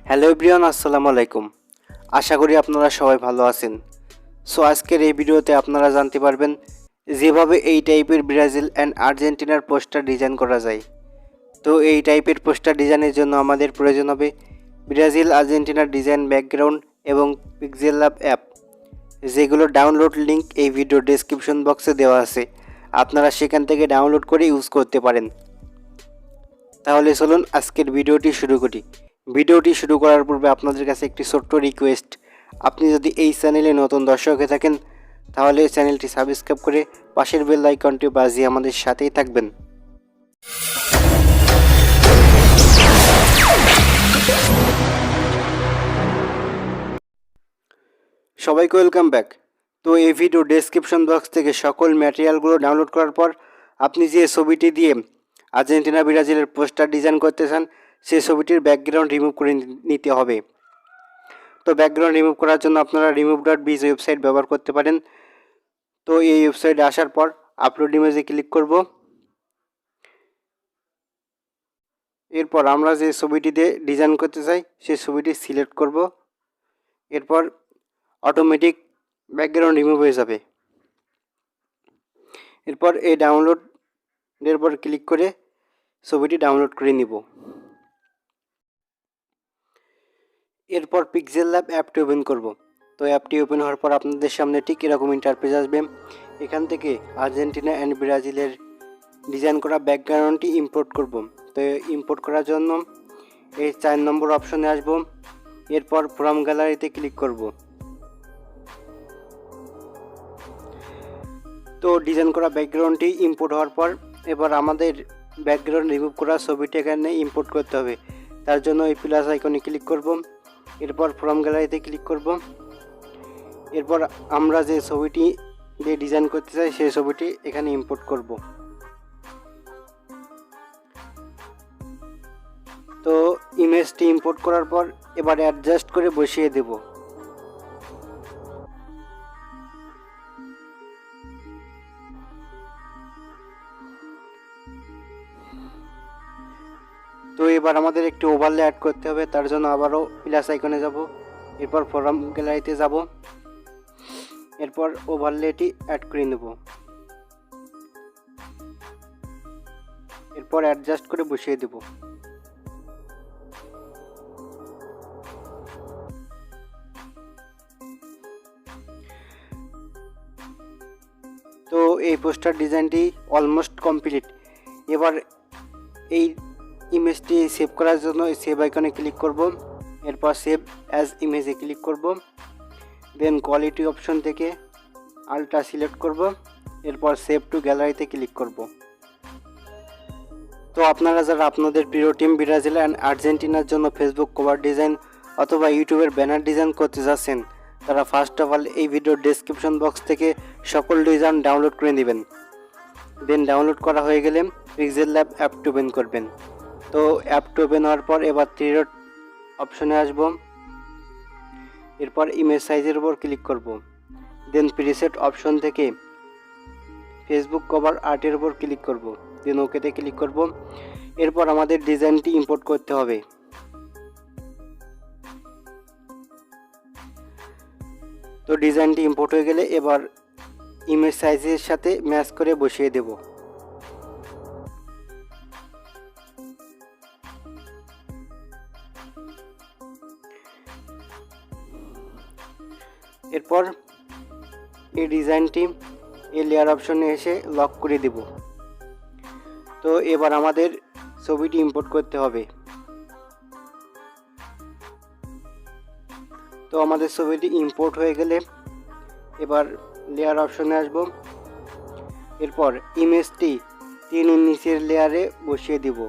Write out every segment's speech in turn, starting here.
Hello everyone, আসসালামু আলাইকুম। আশা করি আপনারা সবাই ভালো আছেন। সো আজকের এই ভিডিওতে আপনারা জানতে পারবেন যেভাবে এই টাইপের ব্রাজিল অ্যান্ড আর্জেন্টিনার পোস্টার ডিজাইন করা যায়। তো এই টাইপের পোস্টার ডিজাইনের জন্য আমাদের প্রয়োজন হবে ব্রাজিল আর্জেন্টিনার ডিজাইন ব্যাকগ্রাউন্ড এবং পিক্সেল ল্যাব অ্যাপ, যেগুলো ডাউনলোড লিঙ্ক এই ভিডিও ডেসক্রিপশন বক্সে দেওয়া আছে। আপনারা সেখান থেকে ডাউনলোড করে ইউজ করতে পারেন। তাহলে চলুন আজকের ভিডিওটি শুরু করি। ভিডিওটি শুরু করার পূর্বে আপনাদের কাছে একটি ছোট্ট রিকোয়েস্ট, আপনি যদি এই চ্যানেলে নতুন দর্শক হয়ে থাকেন তাহলে চ্যানেলটি সাবস্ক্রাইব করে পাশের বেল আইকনটি বাজিয়ে আমাদের সাথেই থাকবেন। সবাইকে ওয়েলকাম ব্যাক। তো এই ভিডিও ডেসক্রিপশন বক্স থেকে সকল ম্যাটেরিয়ালগুলো ডাউনলোড করার পর আপনি যে ছবিটি দিয়ে আর্জেন্টিনা ব্রাজিলের পোস্টার ডিজাইন করতে চান সেই ছবিটির ব্যাকগ্রাউন্ড রিমুভ করে নিতে হবে। তো ব্যাকগ্রাউন্ড রিমুভ করার জন্য আপনারা remove.biz ওয়েবসাইট ব্যবহার করতে পারেন। তো এই ওয়েবসাইটে আসার পর আপলোড ইমেজে ক্লিক করব। এরপর আমরা যে ছবিটিতে ডিজাইন করতে চাই সেই ছবিটি সিলেক্ট করব। এরপর অটোমেটিক ব্যাকগ্রাউন্ড রিমুভ হয়ে যাবে। এরপর এই ডাউনলোডের পর ক্লিক করে ছবিটি ডাউনলোড করে নিব। এরপর পিক্সেল ল্যাব অ্যাপটি ওপেন করব। তো অ্যাপটি ওপেন হওয়ার পর আপনাদের সামনে ঠিক এরকম ইন্টারফেস আসবে। এখান থেকে আর্জেন্টিনা অ্যান্ড ব্রাজিলের ডিজাইন করা ব্যাকগ্রাউন্ডটি ইম্পোর্ট করব। তো ইম্পোর্ট করার জন্য এই 4 নম্বর অপশনে আসব। এরপর ফ্রম গ্যালারিতে ক্লিক করব। তো ডিজাইন করা ব্যাকগ্রাউন্ডটি ইম্পোর্ট হওয়ার পর এবার আমাদের ব্যাকগ্রাউন্ড রিমুভ করা ছবিটি এখানে ইম্পোর্ট করতে হবে। তার জন্য এই প্লাস আইকনে ক্লিক করব। এরপর ফ্রম গ্যালারিতে ক্লিক করব। এরপর আমরা যে ছবিটি দিয়ে ডিজাইন করতে চাই সেই ছবিটি এখানে ইম্পোর্ট করব। তো ইমেজটি ইম্পোর্ট করার পর এবার অ্যাডজাস্ট করে বসিয়ে দেব। তো এবার আমাদের একটি ওভারলে অ্যাড করতে হবে। তার জন্য আবারও প্লাস আইকনে যাব। এরপর ফ্রম গ্যালারিতে যাব। এরপর ওভারলেটি অ্যাড করে নেব। এরপর অ্যাডজাস্ট করে বসিয়ে দেব। তো এই পোস্টার ডিজাইনটি অলমোস্ট কমপ্লিট। এবার এই ইমেজটি সেভ করার জন্য সেভ আইকনে ক্লিক করব। এরপর সেভ অ্যাজ ইমেজে ক্লিক করব। দেন কোয়ালিটি অপশন থেকে আলট্রা সিলেক্ট করব। এরপর সেভ টু গ্যালারিতে ক্লিক করব। তো আপনারা যারা আপনাদের প্রিয় টিম ব্রাজিল অ্যান্ড আর্জেন্টিনার জন্য ফেসবুক কভার ডিজাইন অথবা ইউটিউবের ব্যানার ডিজাইন করতে যাচ্ছেন তারা ফার্স্ট অফ অল এই ভিডিওর ডেসক্রিপশন বক্স থেকে সকল ডিজাইন ডাউনলোড করে নেবেন। দেন ডাউনলোড করা হয়ে গেলে পিক্সেল ল্যাব অ্যাপটি ওপেন করবেন। তো অ্যাপটি ওপেন হওয়ার পর এবার 3 ডট অপশনে আসব। এরপর ইমেজ সাইজের উপর ক্লিক করব। দেন প্রিসেট অপশন থেকে ফেসবুক কভার আর্টের উপর ক্লিক করব। দেন ওকেতে ক্লিক করব। এরপর আমাদের ডিজাইনটি ইম্পোর্ট করতে হবে। তো ডিজাইনটি ইম্পোর্ট হয়ে গেলে এবার ইমেজ সাইজের সাথে ম্যাচ করে বসিয়ে দেব। এরপর এই ডিজাইনটি এই লেয়ার অপশনে এসে লক করে দেব। তো এবার আমাদের ছবিটি ইম্পোর্ট করতে হবে। তো আমাদের ছবিটি ইম্পোর্ট হয়ে গেলে এবার লেয়ার অপশনে আসব। এরপর ইমেজটি 3 নিচের লেয়ারে বসিয়ে দিব।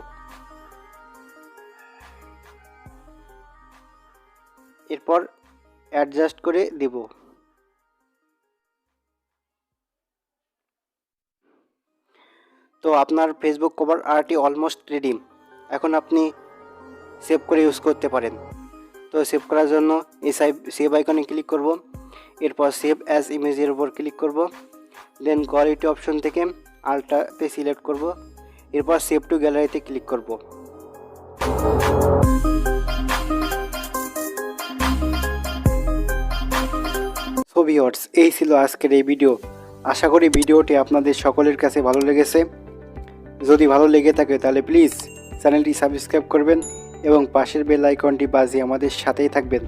এরপর অ্যাডজাস্ট করে দিব। তো আপনার ফেসবুক কভার আর্টটি অলমোস্ট রেডি। এখন আপনি সেভ করে ইউজ করতে পারেন। তো সেভ করার জন্য এই সেভ আইকনে ক্লিক করব। এরপর সেভ অ্যাজ ইমেজের উপর ক্লিক করব। দেন কোয়ালিটি অপশন থেকে আলট্রাতে সিলেক্ট করব। এরপর সেভ টু গ্যালারিতে ক্লিক করব। ভিউয়ার্স, এই ছিল আজকের এই ভিডিও। আশা করি ভিডিওটি আপনাদের সকলের কাছে ভালো লেগেছে। যদি ভালো লেগে থাকে তাহলে প্লিজ চ্যানেলটি সাবস্ক্রাইব করবেন এবং পাশের বেল আইকনটি বাজিয়ে আমাদের সাথেই থাকবেন।